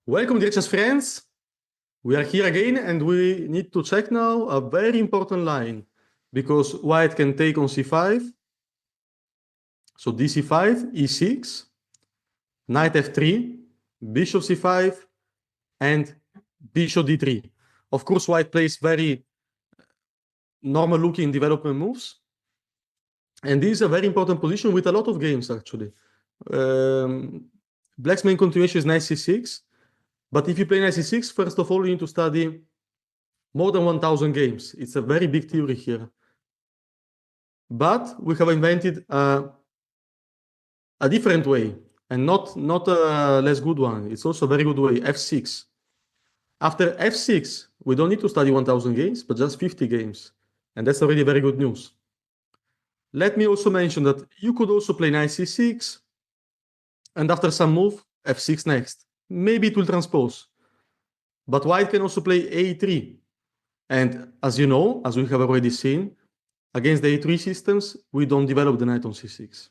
Welcome, dear chess friends. We are here again, and we need to check now a very important line, because white can take on c5. So dc5, e6, knight f3, bishop c5, and bishop d3. Of course, white plays very normal-looking development moves. And this is a very important position with a lot of games, actually. Black's main continuation is knight c6. But if you play knight c6, first of all, you need to study more than 1,000 games. It's a very big theory here. But we have invented a different way, and not a less good one. It's also a very good way, f6. After f6, we don't need to study 1,000 games, but just 50 games. And that's already very good news. Let me also mention that you could also play knight c6, and after some move, f6 next. Maybe it will transpose. But white can also play a3. And as you know, as we have already seen, against the a3 systems, we don't develop the knight on c6.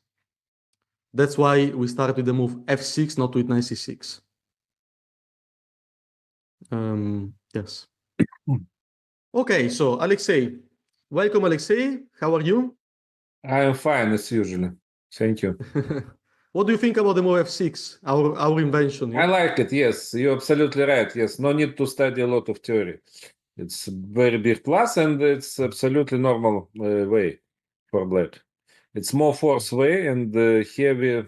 That's why we start with the move f6, not with knight c6. Yes. Okay, so Alexei. Welcome, Alexei. How are you? I am fine, as usual. Thank you. What do you think about the move f6, our invention? I like it, yes. You're absolutely right. Yes, no need to study a lot of theory. It's very big plus, and it's absolutely normal way for black. It's more force way, and heavy,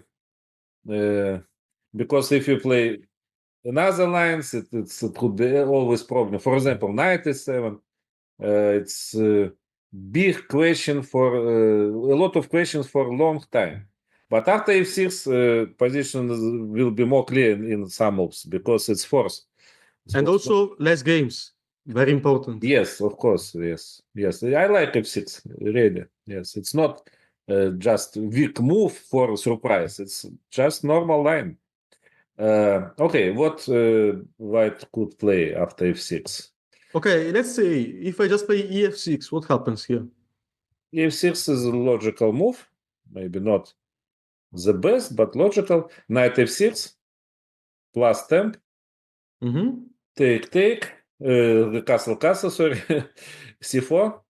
because if you play another lines, it could be always problem. For example, knight e7, it's big question for a lot of questions for a long time. But after f6, position will be more clear in some moves because it's force. And also less games. Very important. Yes, of course. Yes. I like f6, really. Yes, it's not just weak move for surprise. It's just normal line. Okay, what white could play after f6? Okay, let's say if I just play ef6, what happens here? e6 is a logical move, maybe not the best, but logical. Knight f6 plus temp. Take. The castle, sorry. c4.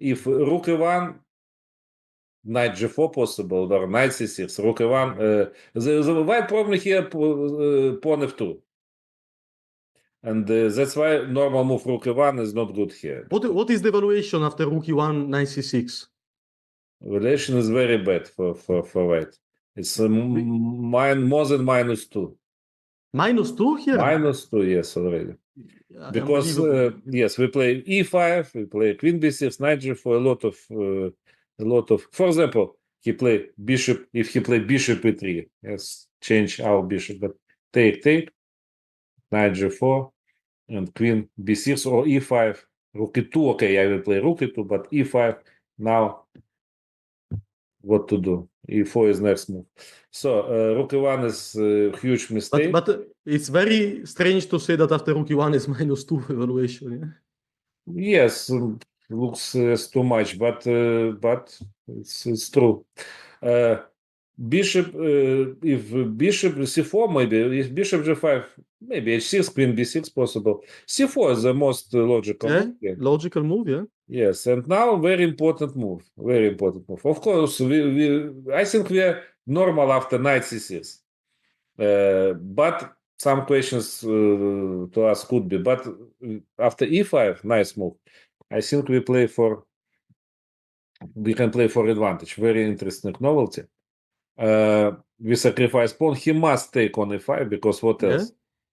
If rook e1, knight g4 possible, or knight c6, rook e1. The white problem here, pawn f2. And that's why normal move rook e1 is not good here. What is the evaluation after rook e1, knight c6? Relation is very bad for white. It's more than -2. -2 here? -2, yes, already. Because yes, we play e5, we play queen b6, knight g4, a lot of. For example, he play bishop. If he play bishop e3, yes, change our bishop. But take, knight g4, and queen b6 or e5, rook e2. Okay, I will play rook e2, but e5 now. What to do? e4 is next move. So rook e1 is a huge mistake. But it's very strange to say that after rook e1 is -2 evaluation. Yeah? Yes, looks too much, but it's true. Bishop, if bishop c4, maybe if bishop g5, maybe h6, queen b6 possible. c4 is the most logical move. Yeah. Logical move, yeah. Yes, and now very important move. Of course, I think we are normal after knight c6, but some questions to us could be. But after e5, nice move. I think we can play for advantage. Very interesting novelty. We sacrifice pawn. He must take on e5 because what else?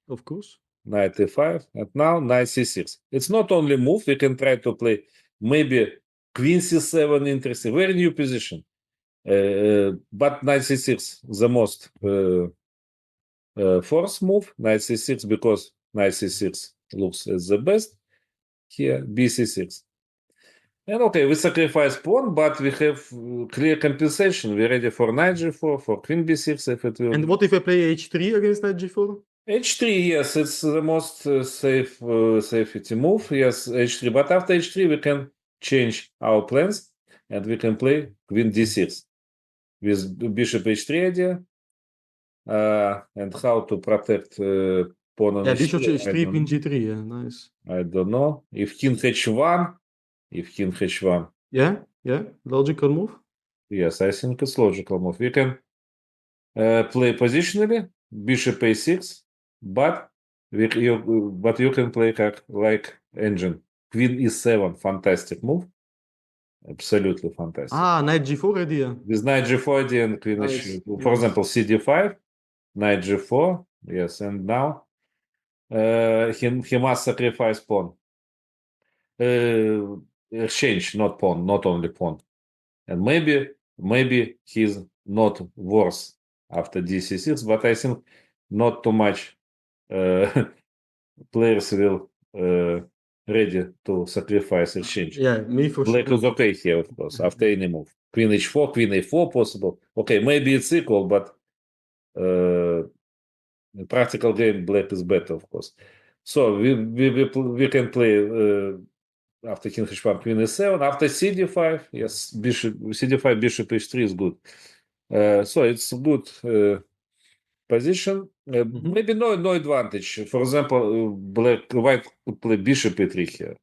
Of course. Knight e5, and now knight c6. It's not only move. We can try to play maybe queen c7. Interesting, very new position. But knight c6 the most force move. Knight c6 because knight c6 looks as the best. Here bc6. And okay, we sacrifice pawn, but we have clear compensation. We're ready for knight g4, for queen b6 if it will. And what if I play h3 against knight g4? h3, yes, it's the most safety move. Yes, h3. But after h3, we can change our plans, and we can play queen d6 with bishop h3 idea. And how to protect pawn on Yeah, h3, bishop I h3, queen don't, g3. Yeah, nice. I don't know. If king h1, if king h1, Yeah, yeah, logical move. yes, I think it's logical move. We can play positionally, bishop a6, but you can play like engine. Queen e7, fantastic move. Absolutely fantastic. Ah, knight g4 idea. With knight g4 idea and queen Nice. h, for example, cd5, knight g4, yes, and now he must sacrifice pawn. Exchange, not pawn, not only pawn. And maybe he's not worse after dc6, but I think not too much players will ready to sacrifice exchange. Yeah, me for Black is sure. okay here, of course, after any move. Queen h4, queen a4 possible. Okay, maybe it's equal, but in practical game, black is better, of course. So we can play after king h1, queen e7. After cd5, yes, bishop cd5, bishop h3 is good. So it's a good position. Maybe no advantage. For example, white could play bishop e3 here,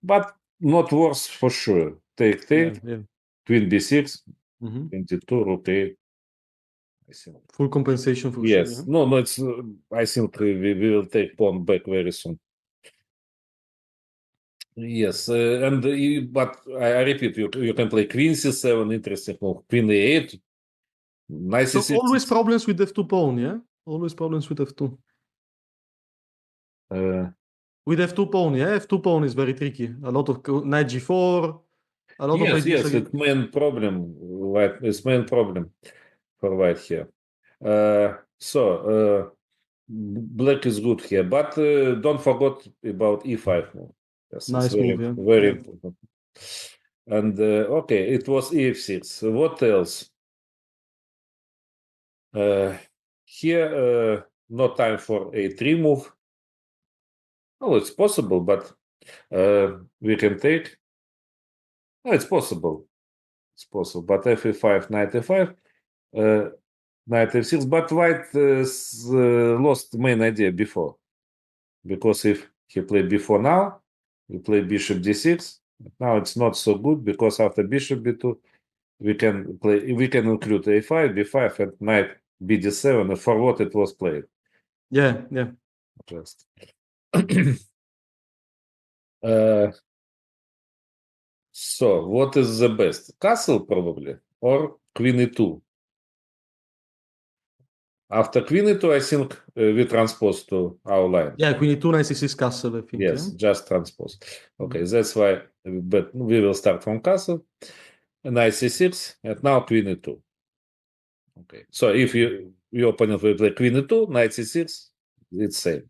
but not worse for sure. Take, Yeah, yeah. queen b6, Mm-hmm. 22, rook a. I think. Full compensation for sure. Yes. Yeah. No, it's. I think we will take pawn back very soon. Yes, but I repeat, you can play queen c7, interesting move. Queen a8, nice So c6. always problems with f2 pawn, yeah? Always problems with f2. With f2 pawn, yeah? F2 pawn is very tricky. A lot of knight g4, a lot of ideas. Yes, it's main problem. White is main problem for white here. Black is good here, but don't forget about e5 move. Yes, it's Nice move, yeah. very Yeah. important. And okay, it was ef6. What else? Here, no time for a3 move. Oh, it's possible, but we can take. No, it's possible. It's possible, but f5, knight f5, knight f6. But white lost main idea before, because if he played before now, we play bishop d6. Now it's not so good because after bishop b2, we can include a5, b5, and knight bd7. And for what it was played. Yeah, yeah. Just. So, what is the best? Castle, probably, or queen e2? After queen e2, I think we transpose to our line. Yeah, queen e2, knight c6 castle, I think, Yes, yeah? just transpose. Okay, that's why, but we will start from castle, knight c6, and now queen e2. Okay, so if your opponent will play queen e2, knight c6, it's same.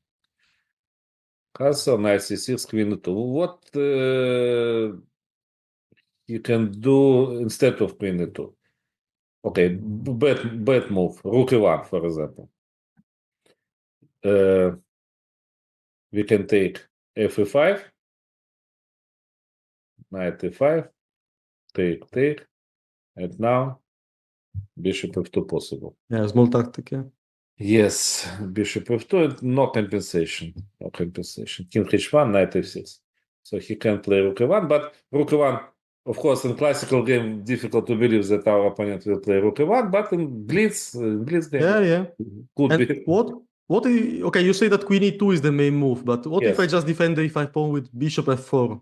Castle, knight c6, queen e2. What you can do instead of queen e2? Okay, bad move, rook e1, for example. We can take f5, knight e5, take, and now bishop f2 possible. Yeah, small tactic, yeah. Yes, bishop f2 and no compensation. No compensation. King h1, knight f6. So he can play rook e1, but rook e1, of course, in classical game, difficult to believe that our opponent will play rook e1, but in blitz game, Yeah, yeah. could And be. okay, you say that queen e2 is the main move, but what if I Yes. just defend the e5 pawn with bishop f4?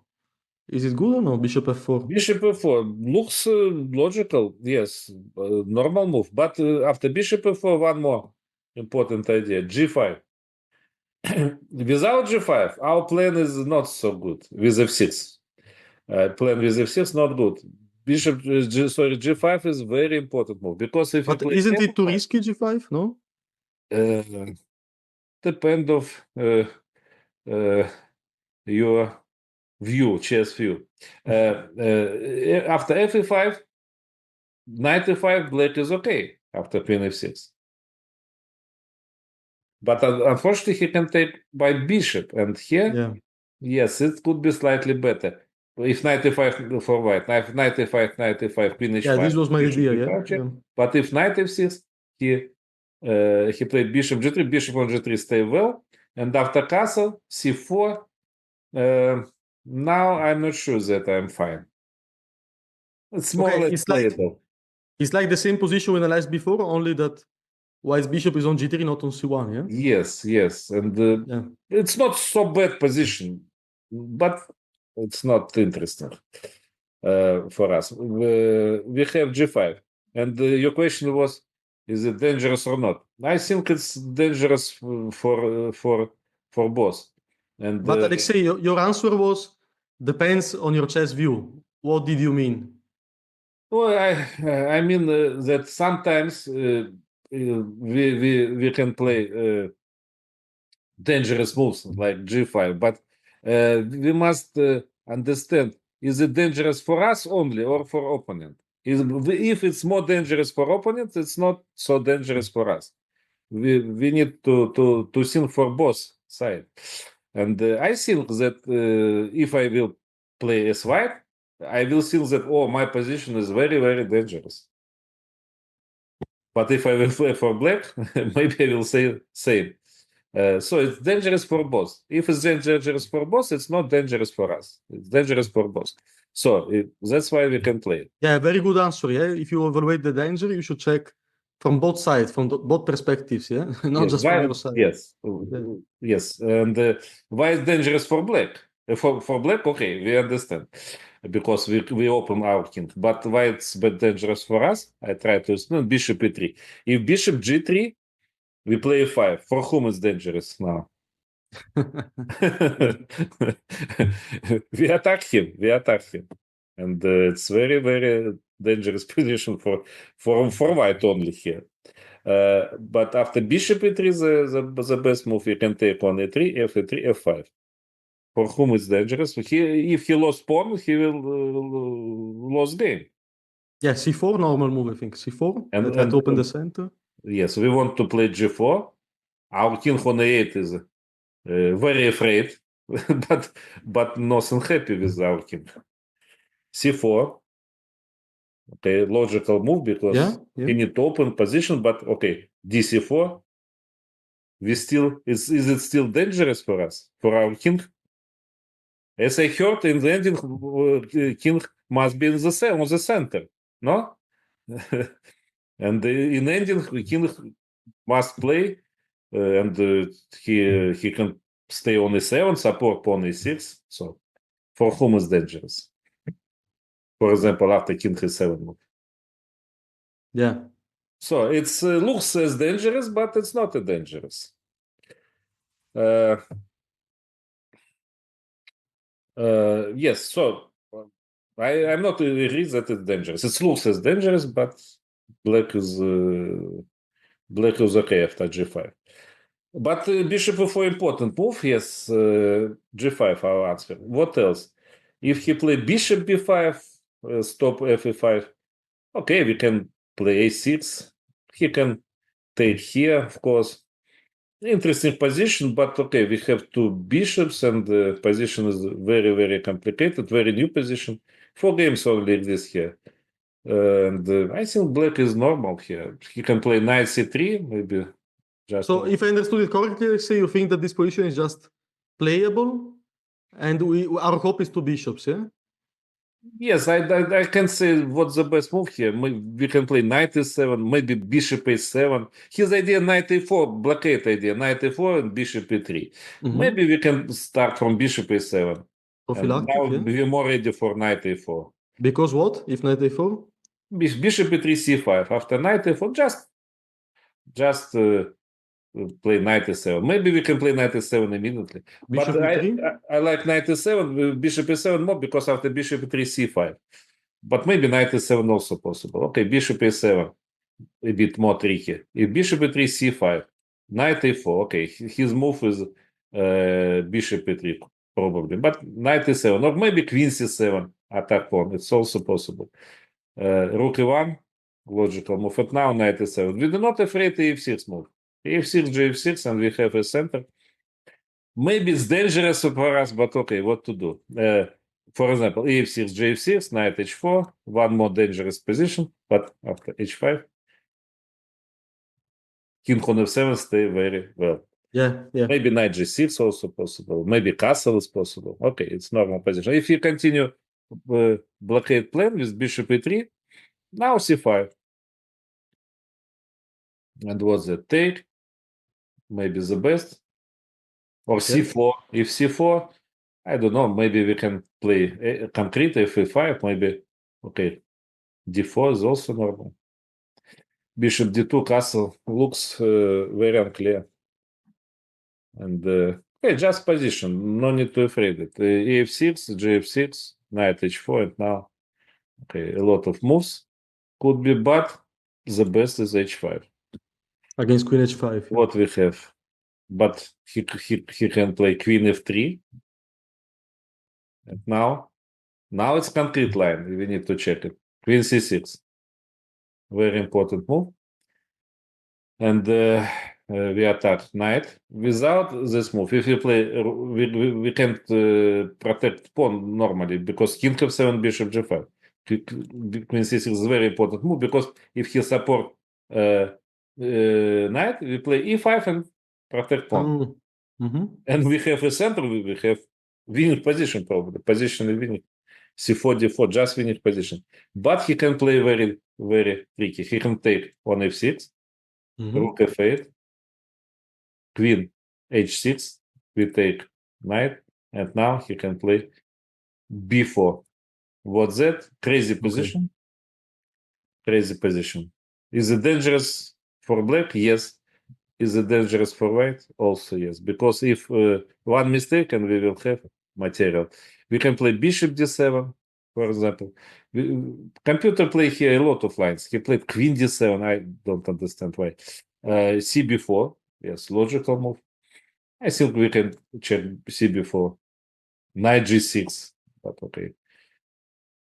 Is it good or no? Bishop f4. Bishop f4 looks logical, yes, normal move. But after bishop f4, one more important idea: g5. Without g5, our plan is not so good. With f6, plan with f6 not good. G5 is very important move because if you But play isn't it too f5, risky, g5? No? depend of your view, chess view. After f5, knight e5, black is okay after queen f6. But unfortunately, he can take by bishop. And here, Yeah. yes, it could be slightly better. If knight e5 for white, knight e5, queen Yeah, h5, this was my bishop idea, yeah. e5 check. Yeah. But if knight f6, here he played bishop g3, bishop on g3 stay well, and after castle, c4. Now I'm not sure that I'm fine. It's more or Okay, less playable. it's like the same position we analyzed before, only that white's bishop is on g3, not on c1, yeah? Yes, and Yeah. it's not so bad position, but it's not interesting for us. We have g5, and your question was, is it dangerous or not? I think it's dangerous for both. And But Alexei, your answer was depends on your chess view. What did you mean? well, I mean that sometimes we can play dangerous moves like g5, but we must understand: is it dangerous for us only or for opponent? If it's more dangerous for opponent, it's not so dangerous for us. We need to think for both sides, and I think that if I will play as white, I will think that my position is very dangerous. But if I will play for black, maybe I will say same. So it's dangerous for both. If it's dangerous for both, it's not dangerous for us. It's dangerous for both. So that's why we can play it. Yeah, very good answer. Yeah, if you evaluate the danger, you should check from both sides, from both perspectives. Yeah, not Yes, just from your side. yes, Yeah. yes. And why is dangerous for black? For black, okay, we understand because we open our king. But why it's bad dangerous for us? I try to explain. Bishop e3. If bishop g3, we play e5. For whom it's dangerous now? We attack him. And it's very dangerous position for white only here. But after bishop e3, the best move you can take on e3, f3, f5. For whom it's dangerous? If he lost pawn, he will lose game. Yeah, c4 normal move, I think. C4. And, I try and to open the center. yes, we want to play g4. Our king on a8 is very afraid, but nothing happy with our king. c4. Okay, logical move because Yeah. he need to open position, but okay, dc4. We still is it still dangerous for us, for our king? As I heard in the ending, king must be in on the center, no? And in ending, king must play, and he can stay on e7, support pawn e6. So for whom is dangerous? For example, after king e7 move. Yeah. So it looks as dangerous, but it's not a dangerous. Yes, so I'm not agree that it's dangerous. It looks as dangerous, but black is okay after g5. But bishop e4 important move. Yes, g5 our answer. What else? If he play bishop b5, stop f5. Okay, we can play a6. He can take here, of course. Interesting position, but okay, we have two bishops, and the position is very complicated, very new position. 4 games only exist here. And I think black is normal here. He can play knight c3, maybe just. So if I understood it correctly, say you think that this position is just playable, and our hope is two bishops, yeah? Yes, I can say what's the best move here. We can play knight e7, maybe bishop a7. His idea knight a4, blockade idea, knight a4 and bishop e3. Maybe we can start from bishop a7. And now Prophylactic, yeah? we're more ready for knight a4. Because what? If knight a4? Bishop e3 c5. After knight a4, just play knight e7. Maybe we can play knight e7 immediately. Bishop But e3? I like knight e7, bishop e7 more because after bishop e3 c5. But maybe knight e7 also possible. Okay, bishop e7, a bit more tricky. If bishop e3 c5, knight a4. Okay, his move is bishop e3 probably. But knight e7 or maybe queen c7 attack pawn. It's also possible. Rook e1, logical move. But now knight e7. We do not afraid the f6 move. f6, gf6, and we have a center. Maybe it's dangerous for us, but okay, what to do? For example, f6, gf6, knight h4, one more dangerous position, but after h5. king on f7 stay very well. Yeah, yeah. Maybe knight g6 also possible. Maybe castle is possible. Okay, it's normal position. If you continue blockade plan with bishop e3, now c5. And what's the take? Maybe the best. Or Okay. c4. If c4, I don't know. Maybe we can play concrete f5. Maybe. Okay. d4 is also normal. Bishop d2 castle looks very unclear. And okay, just position. No need to afraid it. EF6, gf6, knight h4, and now okay, a lot of moves could be, but the best is h5. Against queen h5. Yeah. What we have, but he can play queen f3, and now it's concrete line. We need to check it. Queen c6, very important move, and we attack knight without this move. If you play, we can't protect pawn normally because king f7, bishop g5. Queen c6 is a very important move because if he support knight, we play e5 and protect pawn. Oh. Mm-hmm. And we have a center, we have winning position probably. Position is winning. c4, d4, just winning position. But he can play very, very tricky. He can take on f6, rook f8, queen h6, we take knight, and now he can play b4. What's that? Crazy position. Crazy position. Is it dangerous for black? Yes. Is it dangerous for white? Also yes. Because if one mistake and we will have material. We can play bishop d7, for example. Computer play here a lot of lines. He played queen d7. I don't understand why. cb4. Yes, logical move. I think we can check cb4. Knight g6. But okay.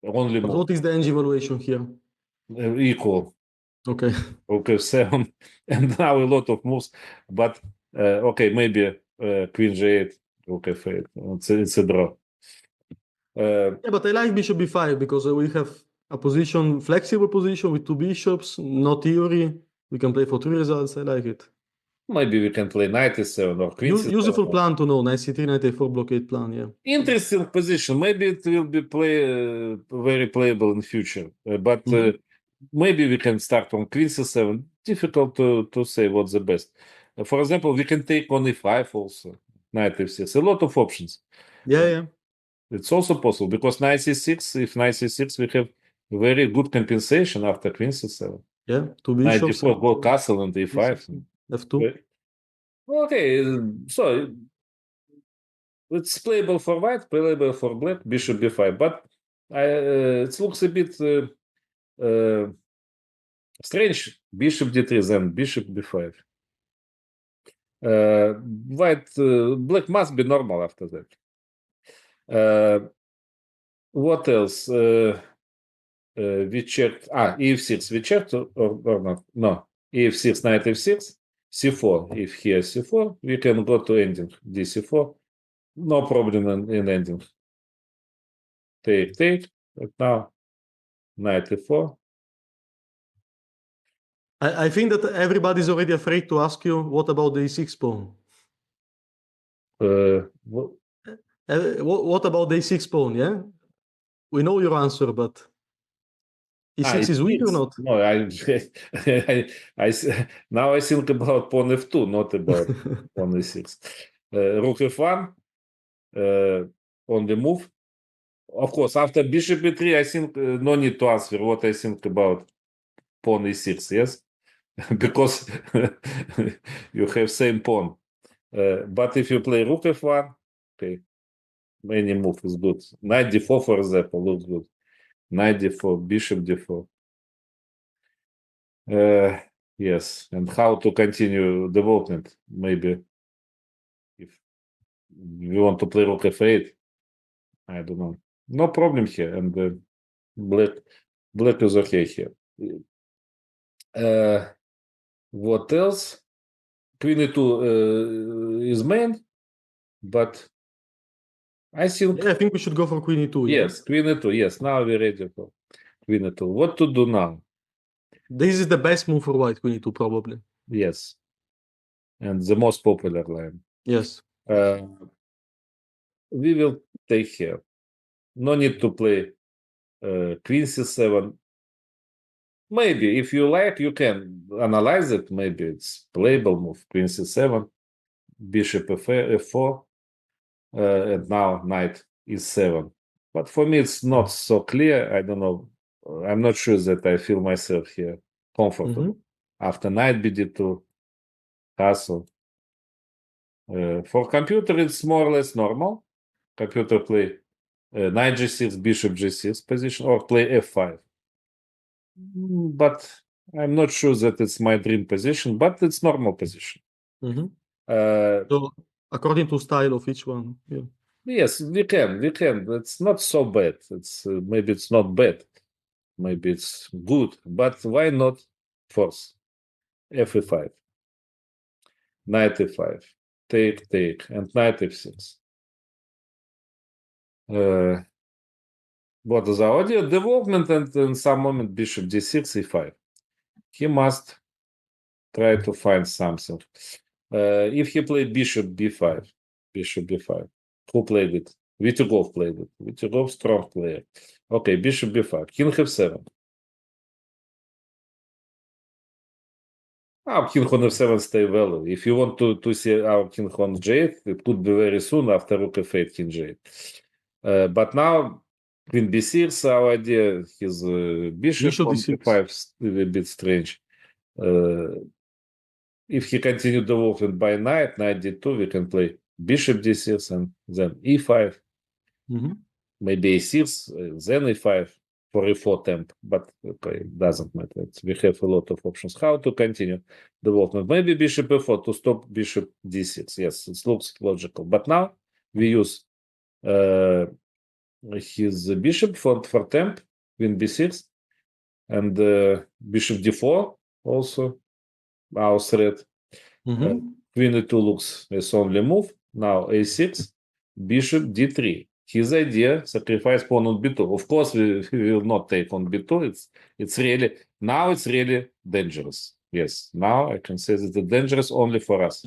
Only But move. what is the edge evaluation here? Equal. Okay. Okay, 7. And now a lot of moves. But okay, maybe queen g8. Okay, it's a draw. Yeah, but I like bishop b5 because we have a position, flexible position with two bishops, no theory. We can play for three results. I like it. Maybe we can play knight e7 or queen c7. Useful plan to know. Knight c3, knight a4 blockade plan. Yeah. Interesting position. Maybe it will be very playable in future. But maybe we can start on queen c7. Difficult to say what's the best. For example, we can take on e5 also. Knight f6. A lot of options. Yeah, yeah. It's also possible because knight c6. If knight c6, we have very good compensation after queen c7. Yeah, two Knight bishops. d4, go castle and e5. f2. Okay, so it's playable for white, playable for black, bishop b5. But it looks a bit strange. Bishop d3, then bishop b5. Black must be normal after that. What else? We checked. ef6. We checked or not? No. ef6, knight f6, c4. If here c4, we can go to ending dc4. No problem in ending. Take. But now knight e4. I think that everybody's already afraid to ask you, what about the e6 pawn? What about the e6 pawn, yeah? We know your answer, but e6 is weak or not? No, now I think about pawn f2, not about pawn e6. Rook f1 on the move. Of course, after bishop e3, I think no need to answer what I think about pawn e6, yes? Because you have same pawn. But if you play rook f1, okay, any move is good. Knight d4, for example, looks good. Knight d4, bishop d4. Yes, and how to continue development? Maybe if you want to play rook f8, I don't know. No problem here, and black is okay here. What else? Queen e2 is main, but I think... Yeah, I think we should go for queen e2. Yes, queen e2. Yes, now we're ready for queen e2. What to do now? This is the best move for white, queen e2, probably. Yes. and the most popular line. Yes. We will take here. No need to play queen c7. Maybe if you like, you can analyze it. Maybe it's playable move. Queen c7, bishop f4, and now knight e7. But for me, it's not so clear. I don't know. I'm not sure that I feel myself here comfortable. After knight bd2, castle. For computer, it's more or less normal. Computer play knight g6, bishop g6 position, or play f5. But I'm not sure that it's my dream position, but it's normal position. So according to style of each one. Yeah. Yes, we can. It's not so bad. It's maybe it's not bad. Maybe it's good. But why not force? f5, knight e5, take, and knight f6. What is the audio development, and in some moment bishop d6, e5. He must try to find something. If he played bishop b5, who played it? Vitugov played it. Vitugov, strong player. Okay, bishop b5, king f7. Our king on f7 stay well. If you want to see our king on j8, it could be very soon after rook f8, king j8. But now queen b6, our idea, his bishop on d6 is a bit strange. If he continued development by knight d2, we can play bishop d6 and then e5, maybe a6, then e5 for e4 temp, but okay, it doesn't matter. We have a lot of options. How to continue development? Maybe bishop e4 to stop bishop d6. Yes, it looks logical. But now we use his bishop for temp, queen b6, and bishop d4 also, our threat. Queen e2 looks as only move. Now a6, bishop d3. His idea, sacrifice pawn on b2. Of course, we will not take on b2. It's really, now it's really dangerous. Yes, now I can say that it's dangerous only for us.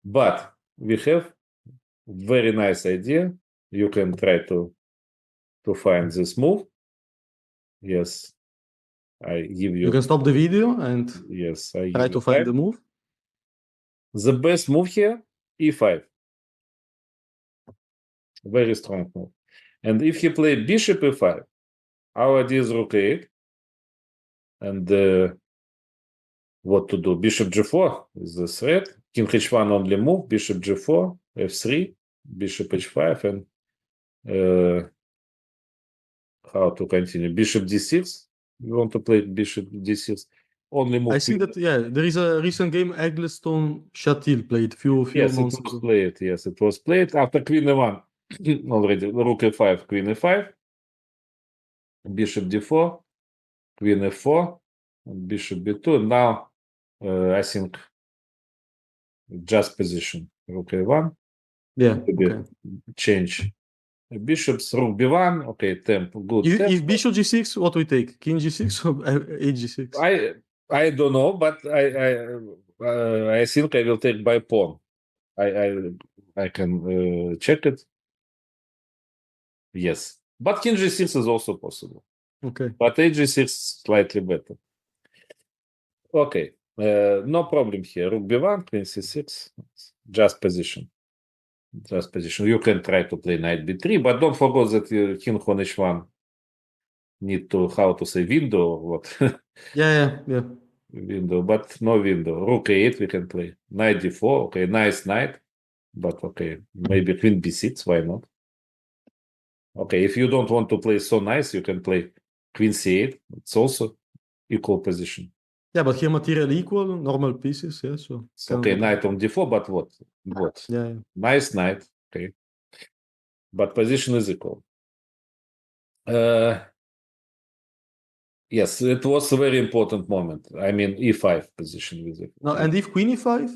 But we have very nice idea. You can try to find this move. Yes, I give you. You can stop the video and yes, I try to find the move. The best move here, e5. Very strong move. And if he played bishop e5, our idea is rook a8. And what to do? Bishop g4 is the threat. King h1 only move. Bishop g4, f3, bishop h5, and how to continue? Bishop d6. You want to play bishop d6? Only move. I see that, yeah, there is a recent game Eggleston Chatil played few yes, months it was ago. played. Yes, it was played after queen e1. Already rook e5, queen e5, bishop d4, queen f4, and bishop b2. Now I think just position rook a1. Yeah, okay. Change bishops, rook b1. Okay, temp, good. If bishop g6, what we take? King g6 or h6? I don't know, but I think I will take by pawn. I can check it. Yes, but king g6 is also possible. Okay. But h6 slightly better. Okay, no problem here. Rook b1, queen c6, just position. Just position. You can try to play knight b3, but don't forget that king on h1 need to, how to say, window or what? yeah. Window, but no window. Rook a8 we can play. Knight d4, okay, nice knight, but okay, maybe queen b6, why not? Okay, if you don't want to play so nice, you can play queen c8. It's also equal position. Yeah, but here material equal, normal pieces, yeah, so... Okay, knight on d4, but what? Yeah. Nice knight, okay. But position is equal. Yes, it was a very important moment. I mean, e5 position with it. Now, and if queen e5?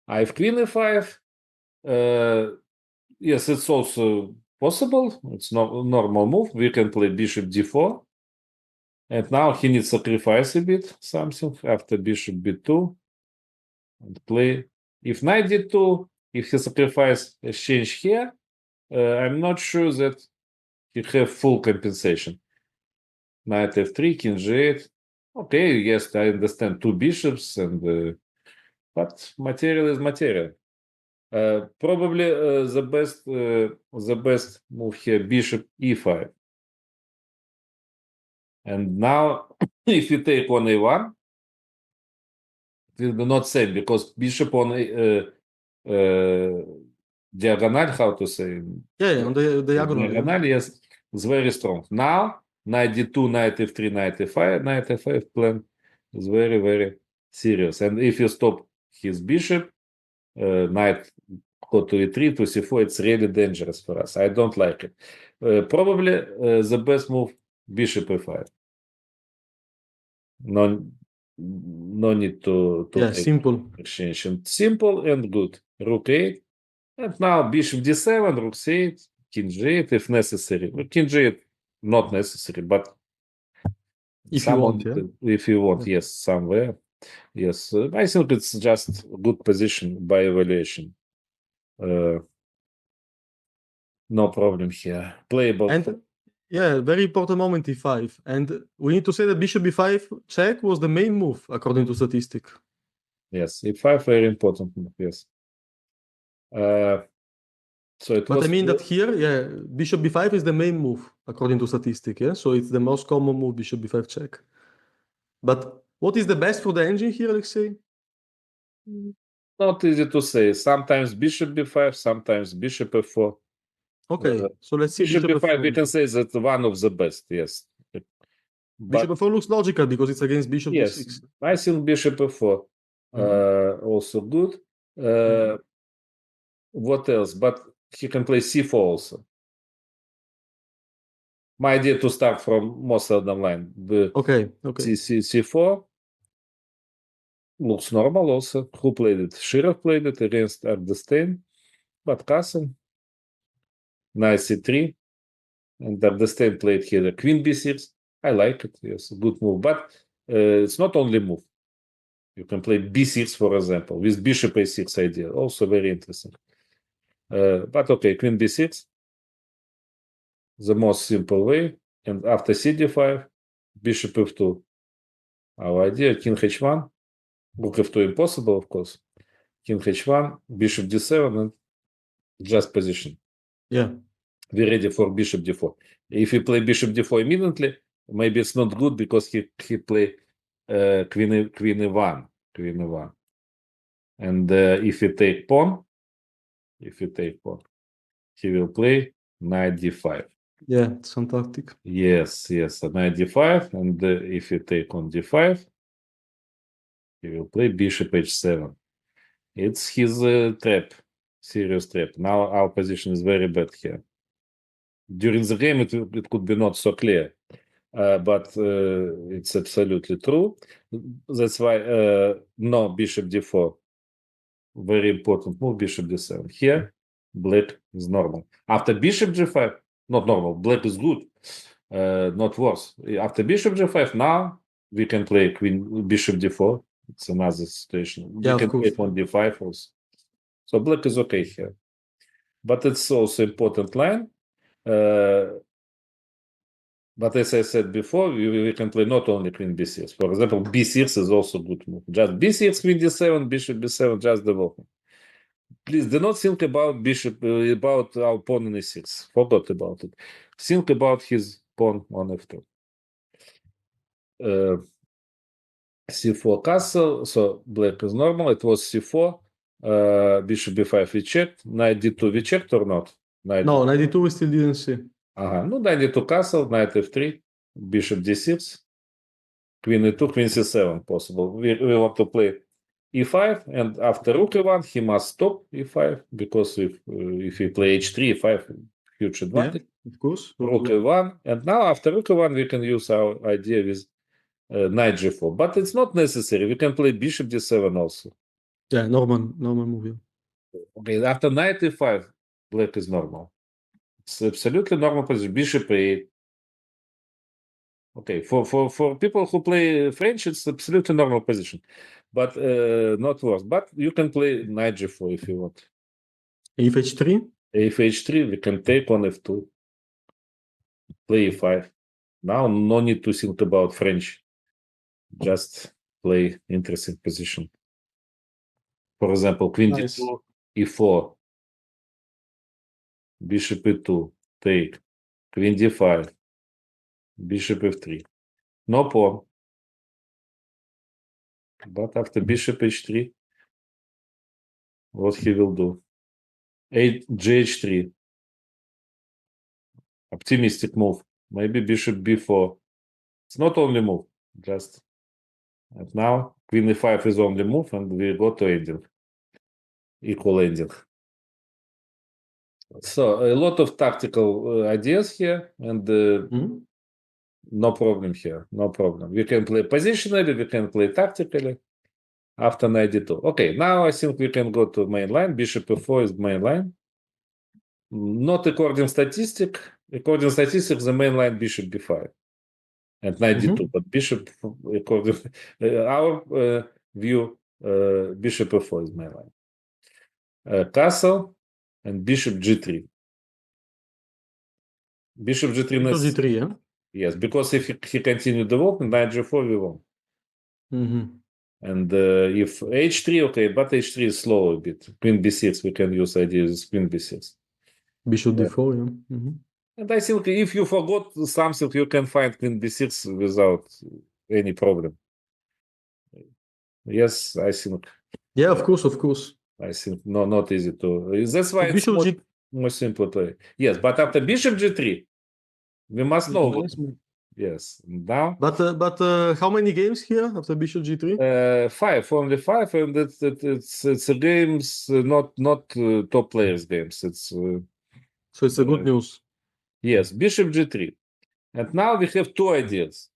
I have queen e5. Yes, it's also possible. It's not a normal move. We can play bishop d4. And now he needs to sacrifice a bit something after bishop b2 and play. If knight d2, if he sacrifice exchange here, I'm not sure that he have full compensation. Knight f3, king g8. Okay, yes, I understand two bishops, and but material is material. Probably the best move here, bishop e5. And now, if you take on a1, it will be not same because bishop on diagonal, how to say? Yeah, on the diagonal. Diagonal, yes, is very strong. Now, knight d2, knight f3, knight f5, knight f5 plan is very, very serious. And if you stop his bishop, knight go to e3, to c4, it's really dangerous for us. I don't like it. Probably the best move, bishop e5. No need to Yeah, take simple. exchange. And simple and good. Rook 8. And now bishop d7, rook c8, king g8 if necessary. King g8 not necessary, but If you want, yeah. if you want, yes, somewhere. Yes, I think it's just a good position by evaluation. No problem here. Playable. And yeah, very important moment e5. And we need to say that bishop b5 check was the main move according to statistic. Yes, e5 very important move, yes. So it But was I mean that here, yeah, bishop b5 is the main move according to statistic, yeah? So it's the most common move, bishop b5 check. But what is the best for the engine here, Alexei? not easy to say. Sometimes bishop b5, sometimes bishop f4. Okay, so let's see Bishop bishop b5, we f4. can say that one of the best, yes. Bishop f4 looks logical because it's against bishop yes, d6. I think bishop f4 also good. What else? But he can play c4 also. My idea to start from most southern line. Okay. C4 looks normal also. Who played it? Shirov played it against Ardestein, but Kassen. Knight c3, and Ardestein played here the queen b6. I like it. Yes, good move. But it's not only move. You can play b6, for example, with bishop a6 idea. Also very interesting. But okay, queen b6, the most simple way. And after cd5, bishop f2. Our idea, king h1, rook f2 impossible, of course. King h1, bishop d7, and just position. Yeah. We're ready for bishop d4. If you play bishop d4 immediately, maybe it's not good because he play queen e1. And if you take pawn, he will play knight d5. Yeah, it's fantastic. Yes, knight d5, and if you take on d5, he will play bishop h7. It's his trap, serious trap. Now our position is very bad here. During the game, it could be not so clear, but it's absolutely true. That's why no bishop d4. Very important move, bishop d7. Here, black is normal. After bishop g5, not normal, black is good, not worse. After bishop g5, now we can play queen bishop d4. It's another situation. Yeah, we can of course. play pawn d5 also. So black is okay here. But it's also important line. But as I said before, we can play not only queen b6. For example, b6 is also good move. Just b6, queen d7, bishop b7, just development. Please do not think about bishop, about our pawn in e6. Forgot about it. Think about his pawn on f2. C4 castle, so black is normal. It was c4. Bishop b5 we checked. Knight d2 we checked or not? No, 92 we still didn't see. No, knight d2 castle, knight f3, bishop d6, queen e2, queen c7 possible. We want to play e5, and after rook e1, he must stop e5, because if he play h3, e5, huge advantage. Yeah, of course. Rook e1, and now after rook e1, we can use our idea with knight g4, but it's not necessary. We can play bishop d7 also. Yeah, normal move. Yeah. Okay, after knight e5, black is normal. It's absolutely normal position. Bishop a8. Okay, for people who play French, it's absolutely normal position, but not worse. But you can play knight g4 if you want. If h3? If h3, we can take on f2, play e5. Now, no need to think about French. Just play interesting position. For example, queen Nice. d2, e4, bishop e2, take, queen d5, bishop f3. No pawn. But after bishop h3, what he will do? Gh3. Optimistic move. Maybe bishop b4. It's not only move, just. And now queen e5 is only move, and we go to ending. Equal ending. So a lot of tactical ideas here, and no problem here. No problem. We can play positionally, we can play tactically. After knight d2. Okay, now I think we can go to main line. Bishop e4 is main line. Not according statistic. According statistics, the main line bishop b5 and knight d2. But bishop, according our view, bishop e4 is main line. Castle and bishop g3. Bishop g3. Bishop g3, yeah? Yes, because if he continued development, knight g4 we won. And if h3, okay, but h3 is slow a bit. Queen b6, we can use ideas queen b6. Bishop d4, yeah. And I think if you forgot something, you can find queen b6 without any problem. Yes, I think. Yeah, of course. I think not easy to. That's why it's Bishop more simple play. Yes, but after bishop g3, we must know. nice. Yes, now. But how many games here after bishop g3? 5, only 5, and it's a games, not top players games. It's so it's a good news. Yes, bishop g3, and now we have two ideas.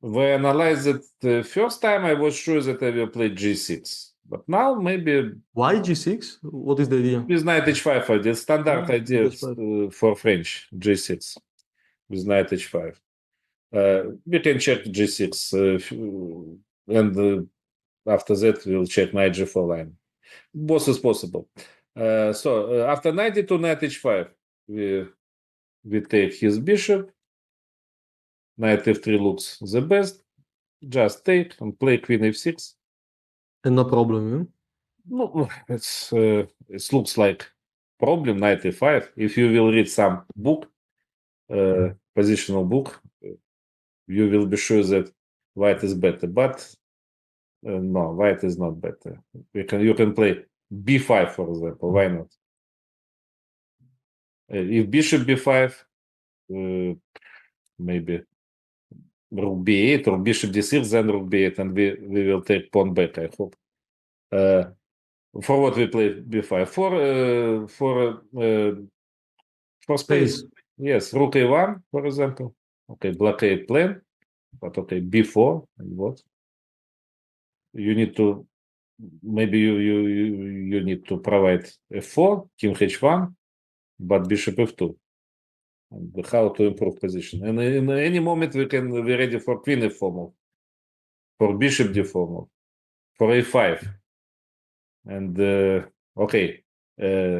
We analyzed it the first time. I was sure that I will play g6, but now maybe. Why g6? What is the idea? With knight h5 idea, standard idea for French g6 with knight h5. We can check g6, and after that we'll check knight g4 line. Both is possible. So after knight d2, knight h5, we take his bishop. Knight f3 looks the best. Just take and play queen f6. And no problem, yeah? No, it looks like problem. Knight e5. If you will read some book, positional book, you will be sure that white is better. But no, white is not better. You can play b5, for example. Why not? If bishop b5, maybe rook b8 or bishop d6, then rook b8, and we will take pawn back, I hope. For what we play b5? For space. Yes, rook a1, for example. Okay, blockade plan. But okay, b4, and what? You need to, maybe you need to provide f4, king h1, but bishop f2. And how to improve position. And in any moment we can be ready for queen f4 move, for bishop d4 move, for a5. And okay,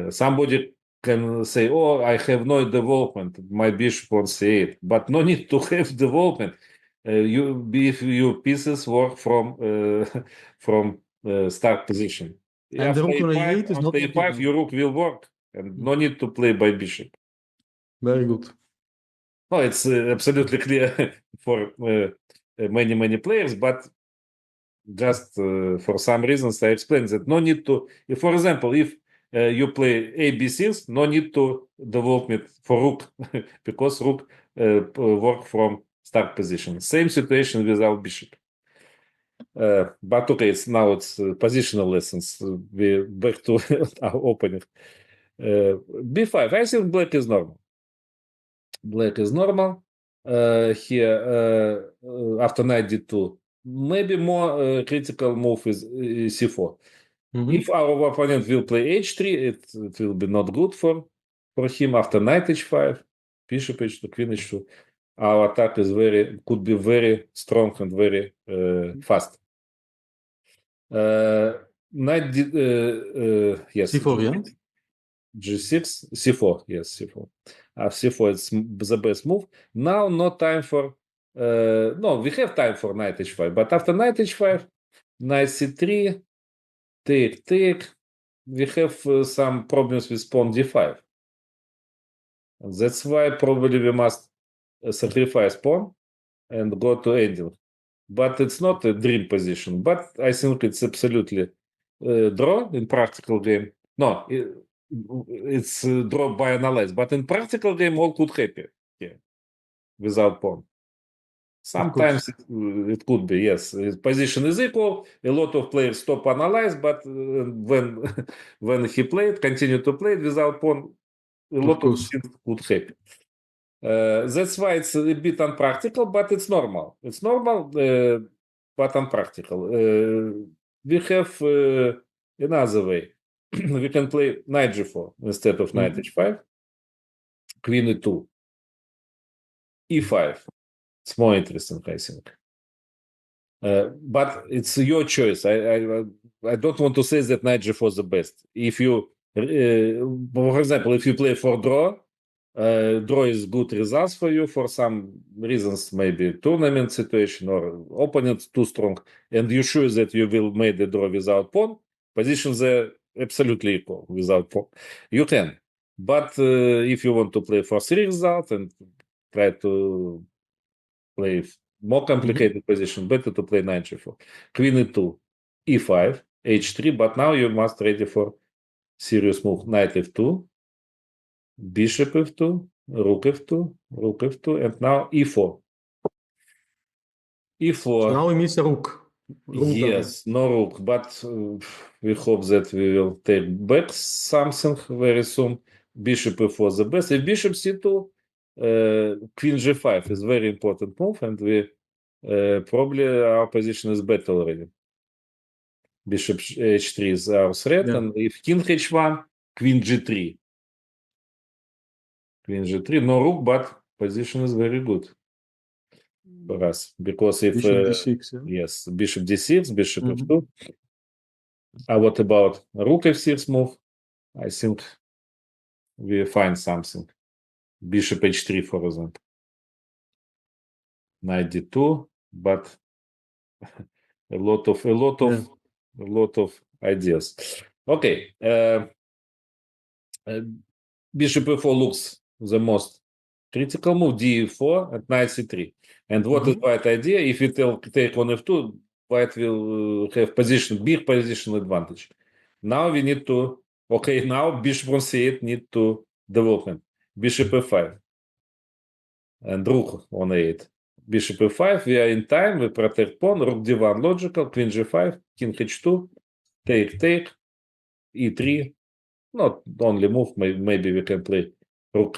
somebody can say, oh, I have no development, my bishop on c8, but no need to have development. If your pieces work from start position. And the rook on a8 is not a5, your rook will work, and no need to play by bishop. Very good. No, it's absolutely clear for many players, but just for some reasons I explained that no need to. If, for example, if you play ABCs, no need to develop it for rook because rook work from start position. Same situation without bishop. But okay, it's positional lessons. We back to our opening. B5. I think black is normal. Black is normal. Here after knight d2. Maybe more critical move is c4. If our opponent will play h3, it will be not good for him. After knight h5, bishop h2, queen h2. our attack is could be very strong and very fast. Knight yes, C4, yeah? G6, C4, yes, C4. C4 is the best move. Now, no time for. No, we have time for knight h5, but after knight h5, knight c3, take. We have some problems with pawn d5. That's why probably we must sacrifice pawn and go to ending. But it's not a dream position. But I think it's absolutely draw in practical game. No, it's draw by analyze. But in practical game, all could happen here without pawn. Sometimes it could be, yes. Position is equal. A lot of players stop analyze, but when when he played, continue to play without pawn, a lot of things could happen. That's why it's a bit unpractical, but it's normal. It's normal, but unpractical. We have another way. We can play knight g4 instead of knight h5, queen e2, e5. It's more interesting, I think. But it's your choice. I don't want to say that knight g4 is the best. If you, for example, if you play for draw, draw is good results for you for some reasons, maybe tournament situation or opponent too strong, and you're sure that you will make the draw without pawn. Positions are absolutely equal without pawn. You can, but if you want to play for 3 result and try to play more complicated position, better to play knight g4, queen e2, e5, h3. But now you must ready for serious move: knight f2. Bishop f2, rook f2, rook f2, and now e4. E4. So now we miss a rook. Yes, no rook, but we hope that we will take back something very soon. Bishop e4 the best. If bishop c2, queen g5 is very important move, and we probably our position is better already. Bishop h3 is our threat, and if king h1, queen g3. Queen g3, no rook, but position is very good for us, because if bishop d6, yes, bishop d6, bishop f2. What about rook f6 move? I think we find something. Bishop h3, for example. Knight d2, but a lot of ideas. Okay, bishop e4 looks the most critical move. d4 and knight c3. And what is white idea? If we take on f2, white will have big position advantage. Now we need to, now bishop on c8 need to development. Bishop f5 and rook on a8. Bishop f5, we are in time, we protect pawn, rook d1 logical, queen g5, king h2, take, e3. Not only move, maybe we can play rook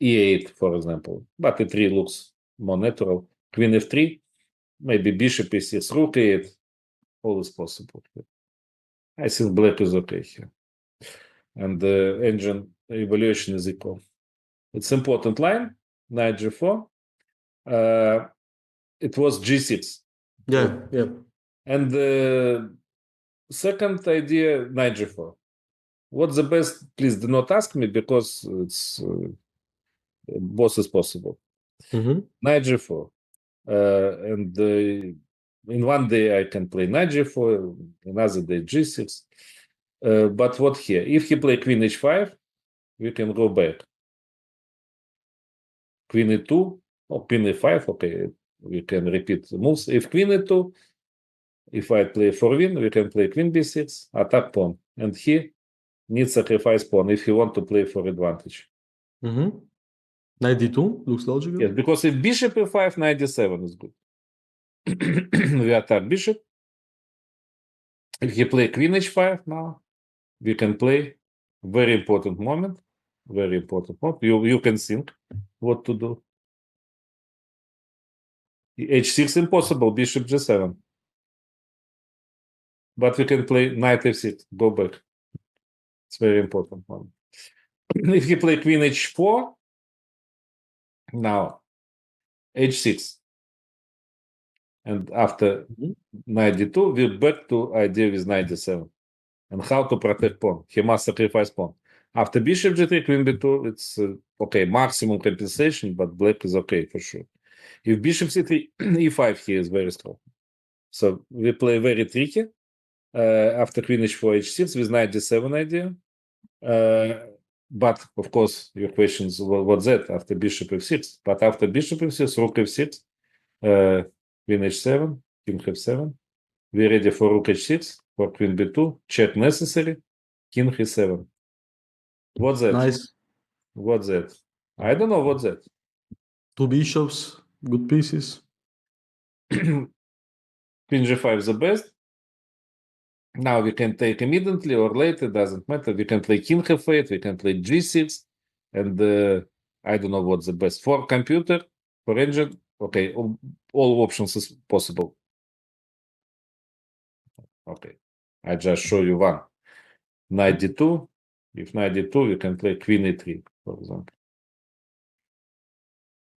e8, for example, but e3 looks more natural. Queen f3, maybe bishop e6, rook e8, all is possible. I think black is okay here. And the engine evaluation is equal. It's important line, knight g4. It was g6. Yeah. And the second idea, knight g4. What's the best? Please do not ask me, because it's both is possible. Knight g4. And in one day I can play knight g4, another day g6. But what here? If he play queen h5, we can go back. Queen e2 or queen e5, okay, we can repeat the moves. If queen e2, if I play for win, we can play queen b6, attack pawn. And he needs sacrifice pawn if he want to play for advantage. Knight d2 looks logical. Yes, because if bishop e5, knight d7 is good. We attack bishop. If he play queen h5 now, we can play very important moment. Very important moment. You can think what to do. h6 impossible, bishop g7. But we can play knight f6, go back. It's very important one. If he play queen h4, now h6. And after knight d2, we're back to idea with knight d7. And how to protect pawn. He must sacrifice pawn. After bishop g3, queen b2, it's okay, maximum compensation, but black is okay for sure. If bishop c3, e5 here is very strong. So we play very tricky. After queen h4, h6 with knight d7 idea. But of course, your questions, what's that after bishop f6? But after bishop f6, rook f6, queen h7, king f7. We're ready for rook h6, for queen b2, check necessary, king e7. What's that? Nice. What's that? I don't know what's that. Two bishops, good pieces. Queen g5 is the best. Now we can take immediately or later, doesn't matter. We can play king f8, we can play g6, and I don't know what's the best. For computer, for engine, okay, all options is possible. Okay, I just show you one. Knight d2. If knight d2, you can play queen e3, for example.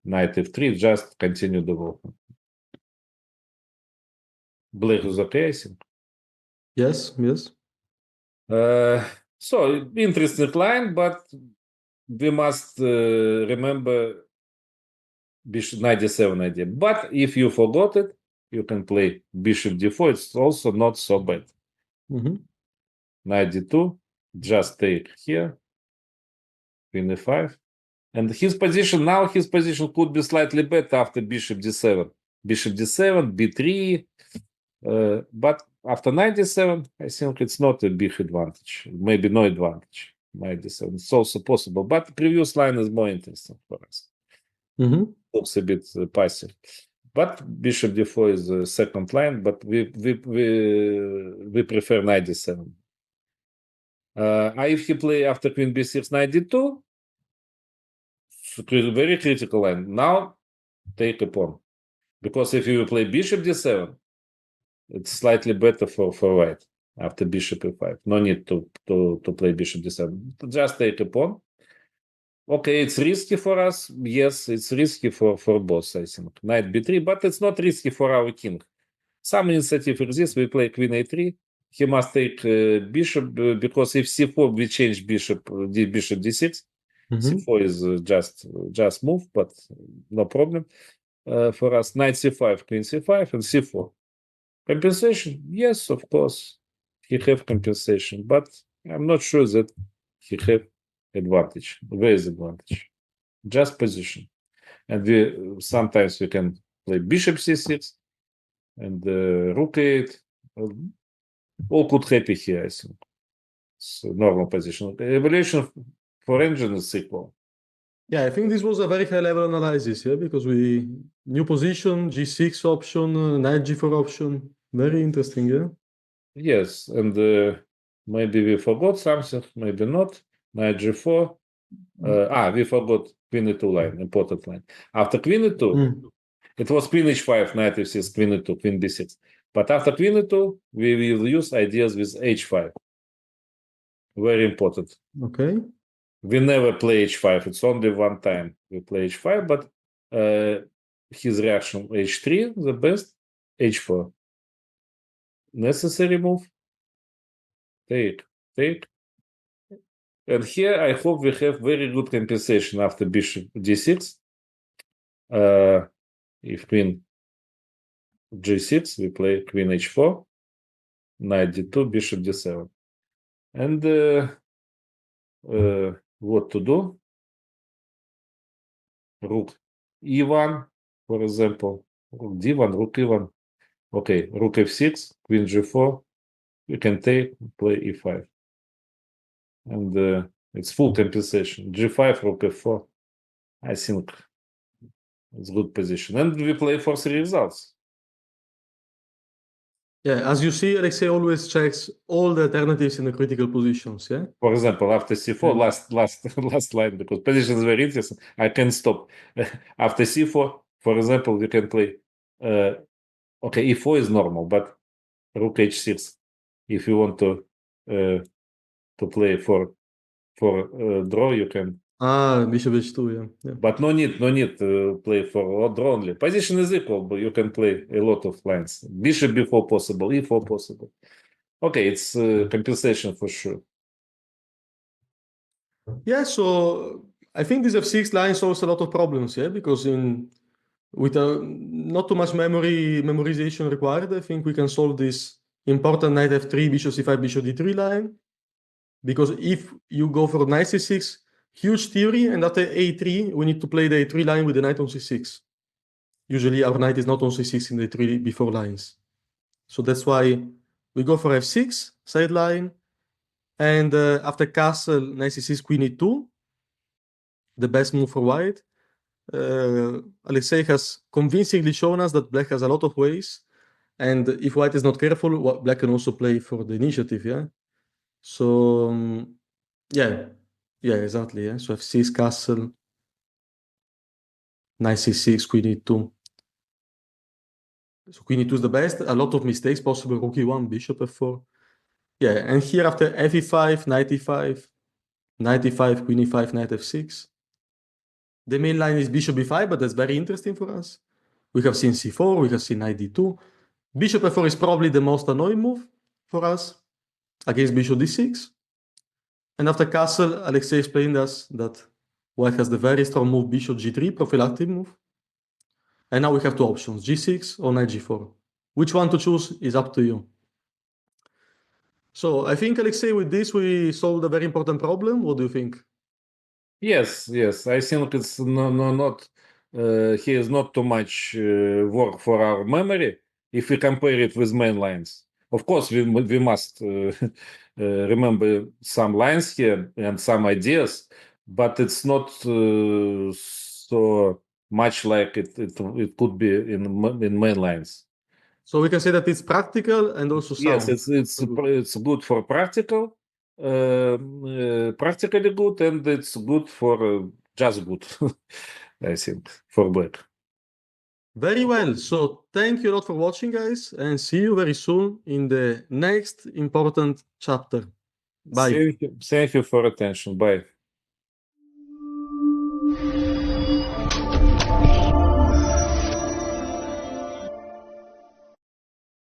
Knight f3, just continue development. Black is okay, I think. Yes, yes. So, interesting line, but we must remember bishop knight d7 idea. But if you forgot it, you can play bishop d4. It's also not so bad. Knight d2, just take here, queen e5. And his position could be slightly better after bishop d7. Bishop d7, b3. But after knight d7, I think it's not a big advantage. Maybe no advantage. Knight d7. It's also possible. But the previous line is more interesting for us. Looks a bit passive. But bishop d4 is the second line, but we prefer knight d7. If he play after queen b6, knight d2, very critical line. Now take a pawn. Because if you play bishop d7, it's slightly better for white after bishop e5. No need to play bishop d7. Just take a pawn. Okay, it's risky for us. Yes, it's risky for both, I think. Knight b3, but it's not risky for our king. Some initiative exists. We play queen a3. He must take bishop, because if c4, we change bishop d6. C4 is just move, but no problem for us. Knight c5, queen c5, and c4. Compensation? Yes, of course. He have compensation, but I'm not sure that he have advantage. Where is advantage? Just position. And sometimes we can play bishop c6 and rook 8. All could happy here, I think. It's a normal position. Evaluation for engine is equal. Yeah, I think this was a very high level analysis, yeah, because we new position, g6 option, knight g4 option. Very interesting, yeah. Yes, and maybe we forgot something, maybe not. Knight g4. We forgot queen e2 line, important line. After queen e2, it was queen h5, knight f6, queen e2, queen b6. But after queen e2, we will use ideas with h5. Very important. Okay. We never play h5. It's only one time we play h5, but his reaction h3, the best, h4. Necessary move. Take. And here I hope we have very good compensation after bishop d6. If queen g6, we play queen h4, knight d2, bishop d7. And what to do? Rook e1, for example. Rook d1, rook e1. Okay, rook f6, queen g4. You can take, play e5. And it's full compensation. g5, rook f4. I think it's good position. And we play for 3 results. Yeah, as you see, Alexei always checks all the alternatives in the critical positions, yeah? For example, after c4, last line, because position is very interesting. I can stop. After c4, for example, we can play, okay, e4 is normal, but rook h6. If you want to play for draw, you can Bishop h2, yeah. But no need to play for odd draw only. Position is equal, but you can play a lot of lines. Bishop b4 possible, e4 possible. Okay, it's compensation for sure. Yeah, so I think this f6 line solves a lot of problems, yeah, because with not too much memorization required, I think we can solve this important knight f3, bishop c5, bishop d3 line. Because if you go for knight c6, huge theory, and after a3, we need to play the a3 line with the knight on c6. Usually our knight is not on c6 in the 3 before lines. So that's why we go for f6, side line, and after castle, knight c6, queen e2, the best move for white. Alexei has convincingly shown us that black has a lot of ways, and if white is not careful, black can also play for the initiative, yeah? So, yeah, exactly, yeah? So f6, castle, knight c6, queen e2. So queen e2 is the best, a lot of mistakes possible, rook e1, bishop f4. Yeah, and here after f e5, knight e5, knight e5, queen e5, knight f6. The main line is bishop b5, but that's very interesting for us. We have seen c4, we have seen knight d2. Bishop f4 is probably the most annoying move for us against bishop d6. And after castle, Alexei explained us that white has the very strong move bishop g3, prophylactic move. And now we have two options, g6 or knight g4. Which one to choose is up to you. So I think, Alexei, with this, we solved a very important problem. What do you think? Yes. I think it's not here is not too much work for our memory if we compare it with main lines. Of course, we must remember some lines here and some ideas, but it's not so much like it could be in main lines. So we can say that it's practical and also sound. Yes, it's good for practical, practically good, and it's good for just good, I think, for black. Very well. So thank you a lot for watching, guys, and see you very soon in the next important chapter. Bye. Thank you for attention. Bye.